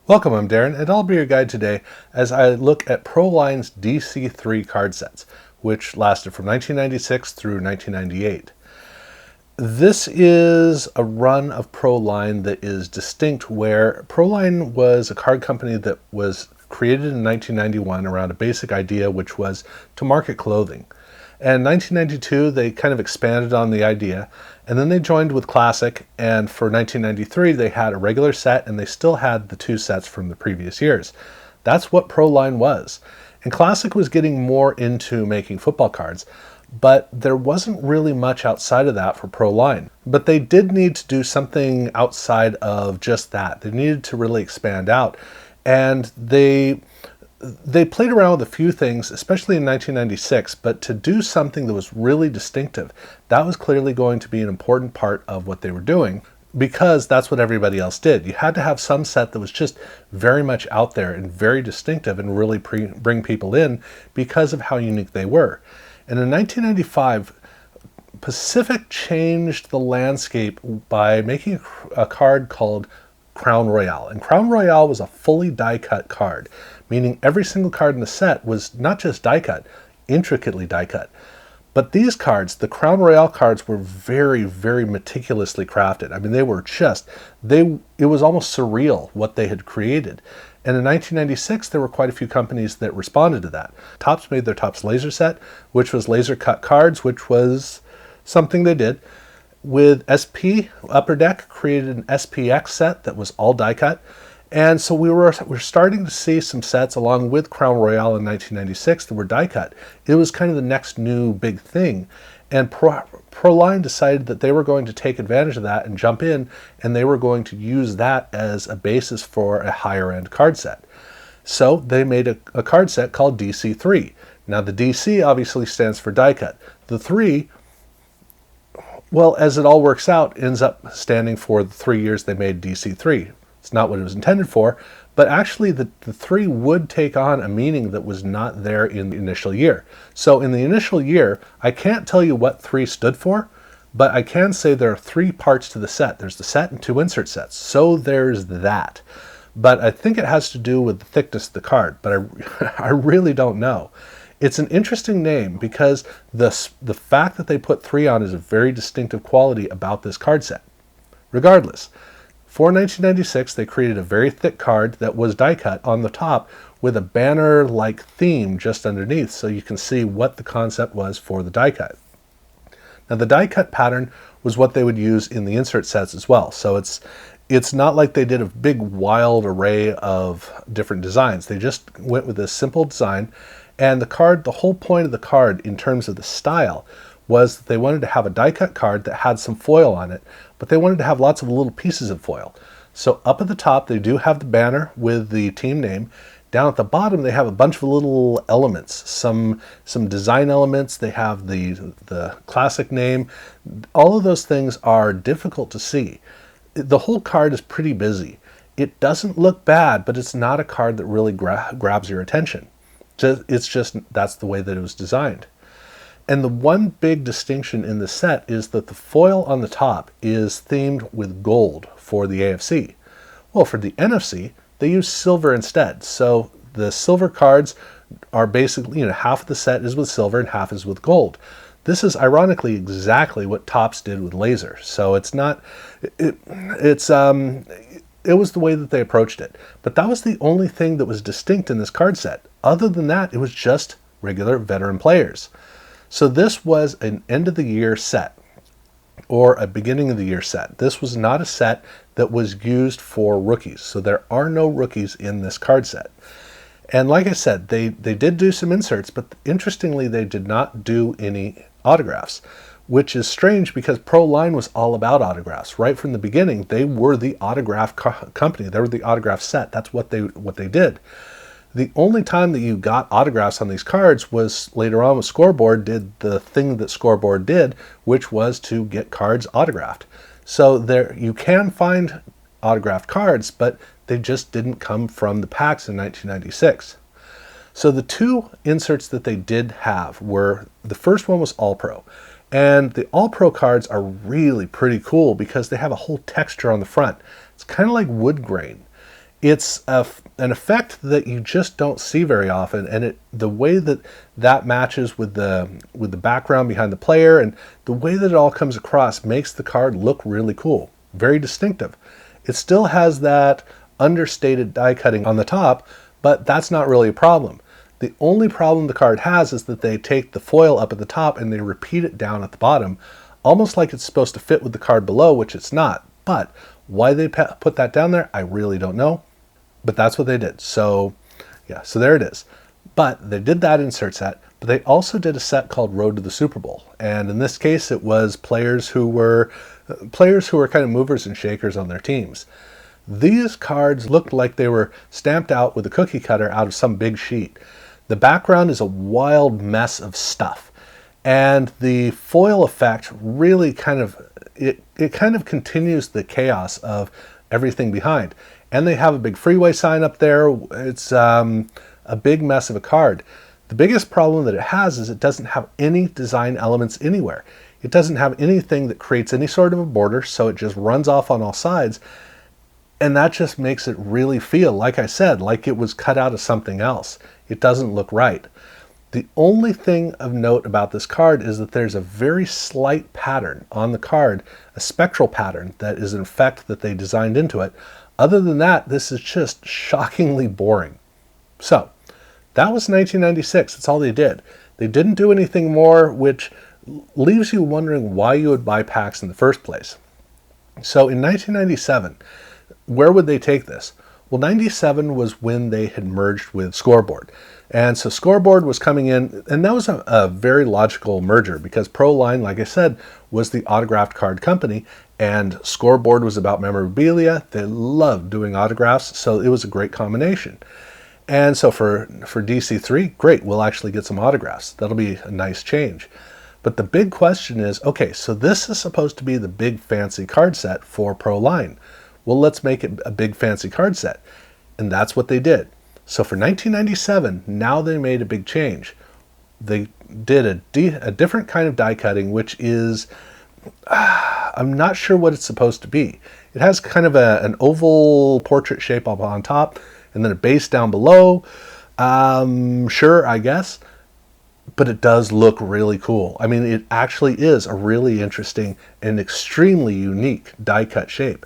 Welcome, I'm Darren, and I'll be your guide today as I look at ProLine's DC3 card sets, which lasted from 1996 through 1998. This is a run of ProLine that is distinct, where ProLine was a card company that was created in 1991 around a basic idea, which was to market clothing. And in 1992, they kind of expanded on the idea, and then they joined with Classic, and for 1993, they had a regular set, and they still had the two sets from the previous years. That's what ProLine was. And Classic was getting more into making football cards, but there wasn't really much outside of that for ProLine. But they did need to do something outside of just that. They needed to really expand out, and they played around with a few things, especially in 1996, but to do something that was really distinctive, that was clearly going to be an important part of what they were doing, because that's what everybody else did. You had to have some set that was just very much out there and very distinctive and really bring people in because of how unique they were. And in 1995, Pacific changed the landscape by making a card called Crown Royale. And Crown Royale was a fully die-cut card, meaning every single card in the set was not just die-cut, intricately die-cut. But these cards, the Crown Royale cards, were very, very meticulously crafted. I mean, they were just, it was almost surreal what they had created. And in 1996, there were quite a few companies that responded to that. Topps made their Topps Laser set, which was laser cut cards, which was something they did. With SP, Upper Deck created an SPX set that was all die cut. And so we're starting to see some sets along with Crown Royale in 1996 that were die cut. It was kind of the next new big thing. And ProLine decided that they were going to take advantage of that and jump in, and they were going to use that as a basis for a higher end card set. So they made a card set called DC3. Now the DC obviously stands for die cut. The 3, well, as it all works out, ends up standing for the 3 years they made DC3. It's not what it was intended for, but actually the 3 would take on a meaning that was not there in the initial year. So in the initial year, I can't tell you what 3 stood for, but I can say there are 3 parts to the set. There's the set and 2 insert sets. So there's that. But I think it has to do with the thickness of the card, but I really don't know. It's an interesting name because the fact that they put 3 on is a very distinctive quality about this card set. Regardless, for 1996, they created a very thick card that was die cut on the top with a banner-like theme just underneath, so you can see what the concept was for the die cut. Now the die cut pattern was what they would use in the insert sets as well, so it's not like they did a big wild array of different designs. They just went with this simple design. And the whole point of the card in terms of the style was that they wanted to have a die-cut card that had some foil on it, but they wanted to have lots of little pieces of foil. So up at the top, they do have the banner with the team name. Down at the bottom, they have a bunch of little elements, some design elements. They have the classic name. All of those things are difficult to see. The whole card is pretty busy. It doesn't look bad, but it's not a card that really grabs your attention. It's just, that's the way that it was designed. And the one big distinction in the set is that the foil on the top is themed with gold for the AFC. Well, for the NFC, they use silver instead. So the silver cards are basically, half of the set is with silver and half is with gold. This is ironically exactly what Topps did with laser. So it's not, it was the way that they approached it. But that was the only thing that was distinct in this card set. Other than that, it was just regular veteran players. So this was an end of the year set or a beginning of the year set. This was not a set that was used for rookies. So there are no rookies in this card set. And like I said, they did do some inserts, but interestingly, they did not do any autographs, which is strange because ProLine was all about autographs. Right from the beginning, they were the autograph company. They were the autograph set. That's what they did. The only time that you got autographs on these cards was later on when Scoreboard did the thing that Scoreboard did, which was to get cards autographed. So there you can find autographed cards, but they just didn't come from the packs in 1996. So the 2 inserts that they did have were, the first one was All Pro. And the All Pro cards are really pretty cool because they have a whole texture on the front. It's kind of like wood grain. an effect that you just don't see very often, and the way that matches with the background behind the player and the way that it all comes across makes the card look really cool, very distinctive. It still has that understated die cutting on the top, but that's not really a problem. The only problem the card has is that they take the foil up at the top and they repeat it down at the bottom, almost like it's supposed to fit with the card below, which it's not. But why they put that down there, I really don't know. But that's what they did. So yeah, so there it is. But they did that insert set, but they also did a set called Road to the Super Bowl. And in this case, it was players who were kind of movers and shakers on their teams. These cards looked like they were stamped out with a cookie cutter out of some big sheet. The background is a wild mess of stuff. And the foil effect really kind of continues the chaos of everything behind. And they have a big freeway sign up there. It's a big mess of a card. The biggest problem that it has is it doesn't have any design elements anywhere. It doesn't have anything that creates any sort of a border, so it just runs off on all sides. And that just makes it really feel, like I said, like it was cut out of something else. It doesn't look right. The only thing of note about this card is that there's a very slight pattern on the card, a spectral pattern that is an effect that they designed into it. Other than that, this is just shockingly boring. So, that was 1996. That's all they did. They didn't do anything more, which leaves you wondering why you would buy packs in the first place. So in 1997, where would they take this? Well, 97 was when they had merged with Scoreboard. And so Scoreboard was coming in, and that was a very logical merger because ProLine, like I said, was the autographed card company, and Scoreboard was about memorabilia. They loved doing autographs, so it was a great combination. And so for DC3, great, we'll actually get some autographs. That'll be a nice change. But the big question is, okay, so this is supposed to be the big fancy card set for ProLine. Well, let's make it a big fancy card set. And that's what they did. So for 1997, now they made a big change. They did a different kind of die cutting, which is, I'm not sure what it's supposed to be. It has kind of an oval portrait shape up on top, and then a base down below. Sure, I guess. But it does look really cool. I mean, it actually is a really interesting and extremely unique die cut shape.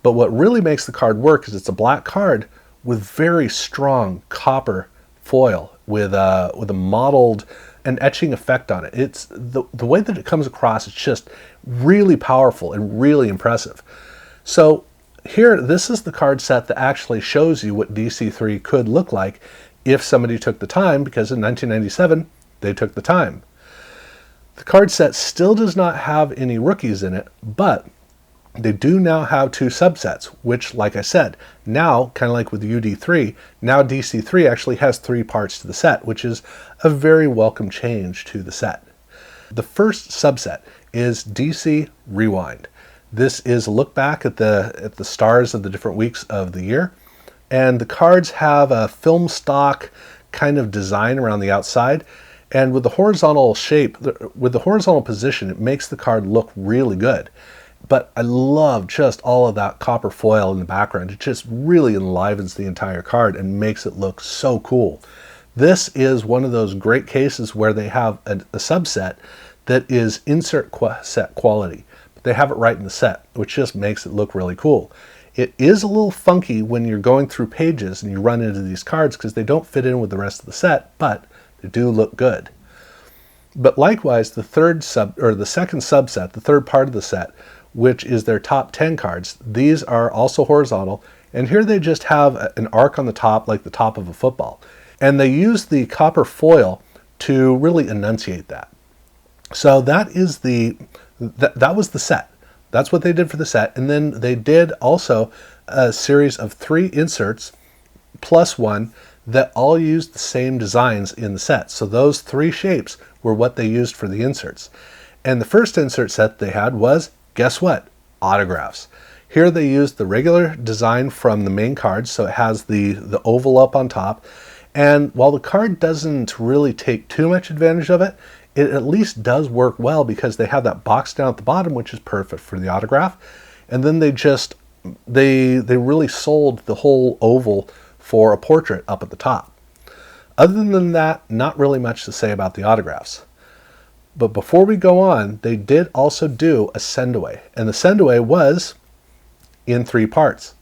But what really makes the card work is it's a black card with very strong copper foil with a mottled and etching effect on it. It's the way that it comes across, it's just really powerful and really impressive. So here, this is the card set that actually shows you what DC3 could look like if somebody took the time, because in 1997, they took the time. The card set still does not have any rookies in it, but they do now have two subsets, which, like I said, now, kind of like with UD3, now DC3 actually has 3 parts to the set, which is a very welcome change to the set. The first subset is DC Rewind. This is a look back at the stars of the different weeks of the year, and the cards have a film stock kind of design around the outside, and with the horizontal shape, with the horizontal position, it makes the card look really good. But I love just all of that copper foil in the background. It just really enlivens the entire card and makes it look so cool. This is one of those great cases where they have a subset that is insert set quality. But they have it right in the set, which just makes it look really cool. It is a little funky when you're going through pages and you run into these cards because they don't fit in with the rest of the set, but they do look good. But likewise, the second subset, the third part of the set, which is their top 10 cards, these are also horizontal, and here they just have an arc on the top like the top of a football. And they use the copper foil to really enunciate that. So that was the set. That's what they did for the set. And then they did also a series of 3 inserts plus 1 that all used the same designs in the set. So those 3 shapes were what they used for the inserts. And the first insert set they had was, guess what? Autographs. Here they used the regular design from the main card, so it has the oval up on top. And while the card doesn't really take too much advantage of it, it at least does work well because they have that box down at the bottom, which is perfect for the autograph. And then they just they really sold the whole oval for a portrait up at the top. Other than that, not really much to say about the autographs. But before we go on, they did also do a send-away. And the send-away was in 3 parts.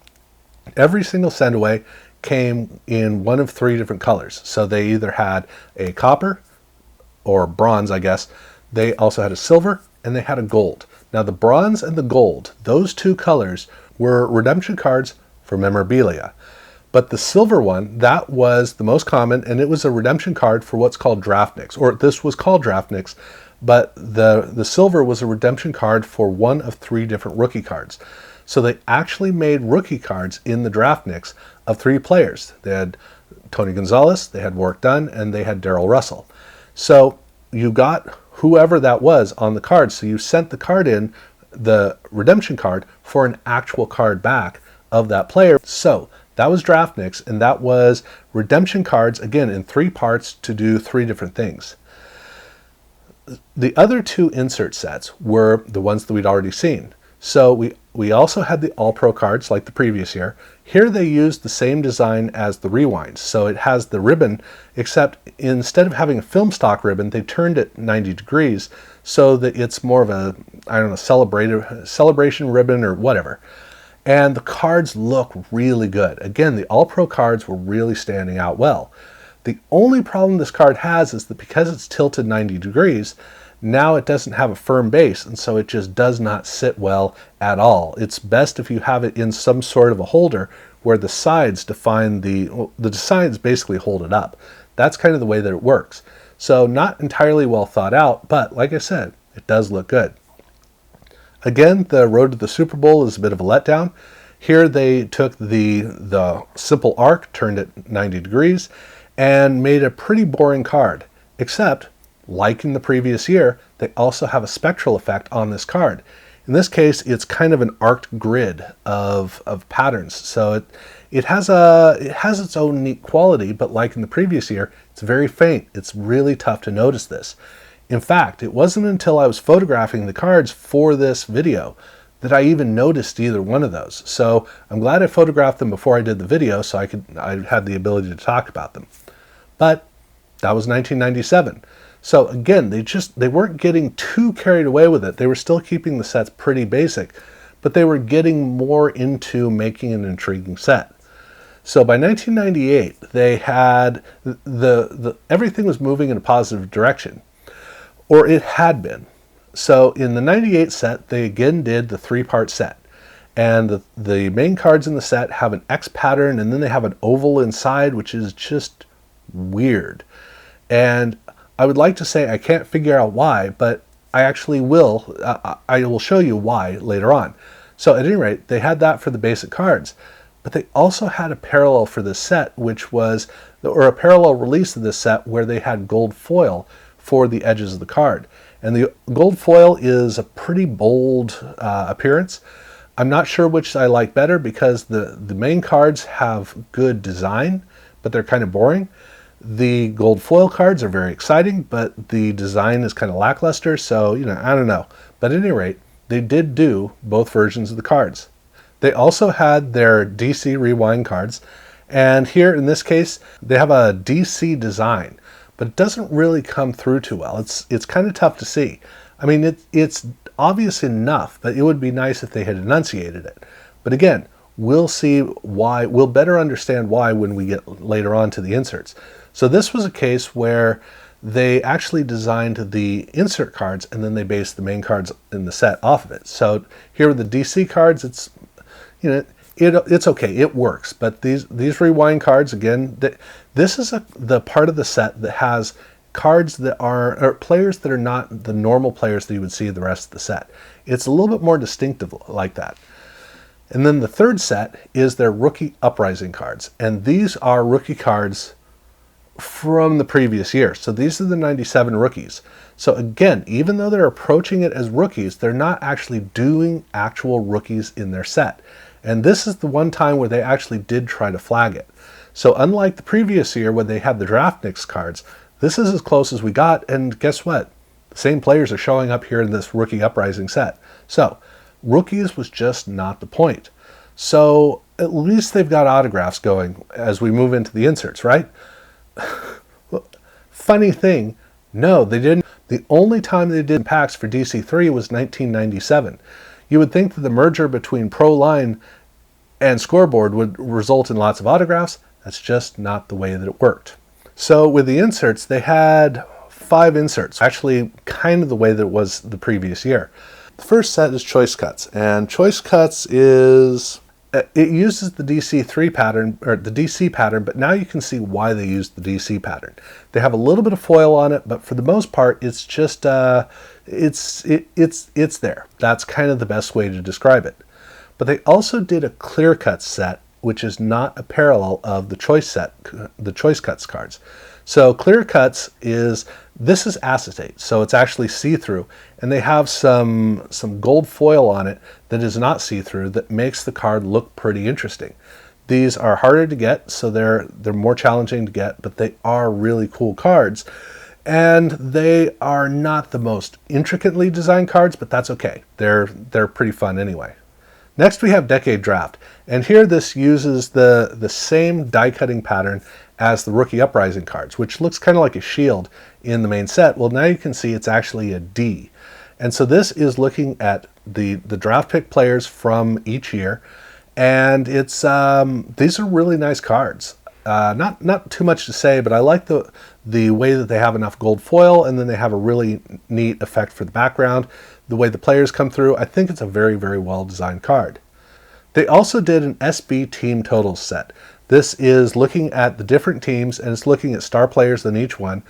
Every single send-away came in one of 3 different colors. So they either had a copper, or bronze, I guess. They also had a silver, and they had a gold. Now the bronze and the gold, those 2 colors were redemption cards for memorabilia. But the silver one, that was the most common, and it was a redemption card for what's called draft nicks, or this was called draft nicks, but the silver was a redemption card for one of 3 different rookie cards. So they actually made rookie cards in the draft nicks of 3 players. They had Tony Gonzalez, they had Warwick Dunn, and they had Darrell Russell. So you got whoever that was on the card, so you sent the card in, the redemption card, for an actual card back of that player. So that was draft nicks, and that was redemption cards, again, in 3 parts to do 3 different things. The other 2 insert sets were the ones that we'd already seen. So we also had the All-Pro cards like the previous year. Here they used the same design as the Rewinds. So it has the ribbon, except instead of having a film stock ribbon, they turned it 90 degrees so that it's more of a, I don't know, celebration ribbon or whatever. And the cards look really good. Again, the All-Pro cards were really standing out well. The only problem this card has is that because it's tilted 90 degrees, now it doesn't have a firm base, and so it just does not sit well at all. It's best if you have it in some sort of a holder where the sides define the sides basically hold it up. That's kind of the way that it works. So not entirely well thought out, but like I said, it does look good. Again, the road to the Super Bowl is a bit of a letdown. Here they took the simple arc, turned it 90 degrees, and made a pretty boring card, except, like in the previous year, they also have a spectral effect on this card. In this case, it's kind of an arced grid of patterns. So it has its own neat quality, but like in the previous year, it's very faint. It's really tough to notice this. In fact, it wasn't until I was photographing the cards for this video that I even noticed either one of those. So I'm glad I photographed them before I did the video so I had the ability to talk about them. But that was 1997. So again, they weren't getting too carried away with it. They were still keeping the sets pretty basic, but they were getting more into making an intriguing set. So by 1998, they had everything was moving in a positive direction, or it had been. So in the 98 set, they again did the 3-part set. And the main cards in the set have an X pattern, and then they have an oval inside, which is just weird. And I would like to say I can't figure out why, but I actually will. I will show you why later on. So at any rate, they had that for the basic cards, but they also had a parallel for this set, which was, or a parallel release of this set where they had gold foil for the edges of the card. And the gold foil is a pretty bold appearance. I'm not sure which I like better because the main cards have good design, but they're kind of boring. The gold foil cards are very exciting, but the design is kind of lackluster, so, I don't know. But at any rate, they did do both versions of the cards. They also had their DC Rewind cards, and here in this case, they have a DC design, but it doesn't really come through too well. It's kind of tough to see. I mean, it's obvious enough, but it would be nice if they had enunciated it. But again, we'll see why, we'll better understand why when we get later on to the inserts. So this was a case where they actually designed the insert cards and then they based the main cards in the set off of it. So here with the DC cards, it's okay, it works. But these Rewind cards, again, this is the part of the set that has cards that or players that are not the normal players that you would see in the rest of the set. It's a little bit more distinctive like that. And then the third set is their Rookie Uprising cards. And these are rookie cards from the previous year. So these are the 97 rookies. So again, even though they're approaching it as rookies, they're not actually doing actual rookies in their set. And this is the one time where they actually did try to flag it. So unlike the previous year when they had the Draft Nicks cards, this is as close as we got, and guess what? The same players are showing up here in this Rookie Uprising set. So rookies was just not the point. So at least they've got autographs going as we move into the inserts, right? Funny thing, no, they didn't. The only time they did packs for DC3 was 1997. You would think that the merger between ProLine and Scoreboard would result in lots of autographs. That's just not the way that it worked. So with the inserts, they had 5 inserts, actually kind of the way that it was the previous year. The first set is Choice Cuts, and Choice Cuts is, it uses the DC3 pattern, or the DC pattern, but now you can see why they used the DC pattern. They have a little bit of foil on it, but for the most part, it's just, it's there. That's kind of the best way to describe it. But they also did a Clear Cuts set, which is not a parallel of the Choice Cuts cards. So Clear Cuts this is acetate, so it's actually see-through, and they have some gold foil on it that is not see-through that makes the card look pretty interesting. These are harder to get, so they're more challenging to get, but they are really cool cards. And they are not the most intricately designed cards, but that's okay. They're pretty fun anyway. Next we have Decade Draft, and here this uses the same die cutting pattern as the Rookie Uprising cards, which looks kind of like a shield in the main set. Well, now you can see it's actually a D. And so this is looking at the draft pick players from each year, and it's these are really nice cards. Not too much to say, but I like the way that they have enough gold foil, and then they have a really neat effect for the background. The way the players come through, I think it's a very, very well designed card. They also did an SB Team Totals set. This is looking at the different teams, and it's looking at star players in each one.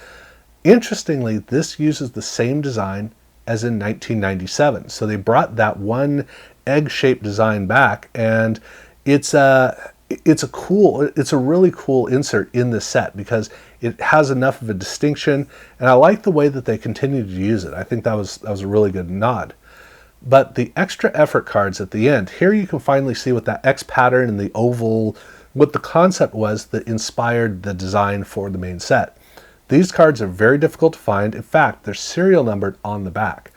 Interestingly, this uses the same design as in 1997. So they brought that one egg-shaped design back, and it's a really cool insert in this set because it has enough of a distinction, and I like the way that they continue to use it. I think that was a really good nod. But the extra effort cards at the end, here you can finally see what that X pattern and the oval, what the concept was that inspired the design for the main set. These cards are very difficult to find. In fact, they're serial numbered on the back.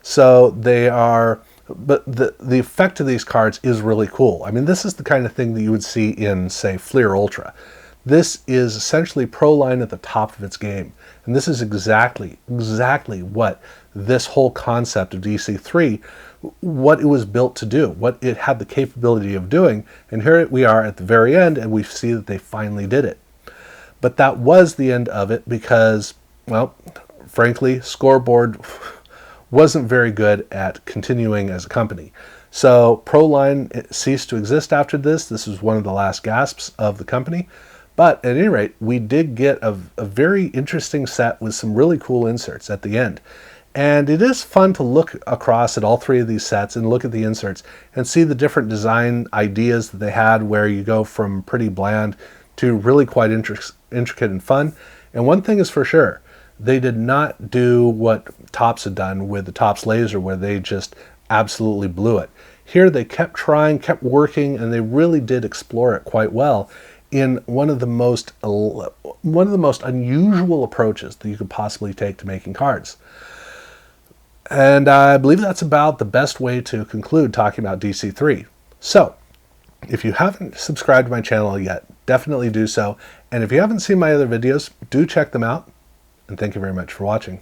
So they are, but the effect of these cards is really cool. I mean, this is the kind of thing that you would see in, say, Fleer Ultra. This is essentially ProLine at the top of its game. And this is exactly what this whole concept of DC3, what it was built to do, what it had the capability of doing. And here we are at the very end, and we see that they finally did it. But that was the end of it because, well, frankly, Scoreboard wasn't very good at continuing as a company. So ProLine ceased to exist after this. This was one of the last gasps of the company. But at any rate, we did get a very interesting set with some really cool inserts at the end. And it is fun to look across at all 3 of these sets and look at the inserts and see the different design ideas that they had, where you go from pretty bland to really quite intricate and fun. And one thing is for sure, they did not do what Topps had done with the Topps Laser, where they just absolutely blew it. Here they kept trying, kept working, and they really did explore it quite well in one of the most unusual approaches that you could possibly take to making cards. And I believe that's about the best way to conclude talking about DC3. So, if you haven't subscribed to my channel yet, definitely do so. And if you haven't seen my other videos, do check them out. And thank you very much for watching.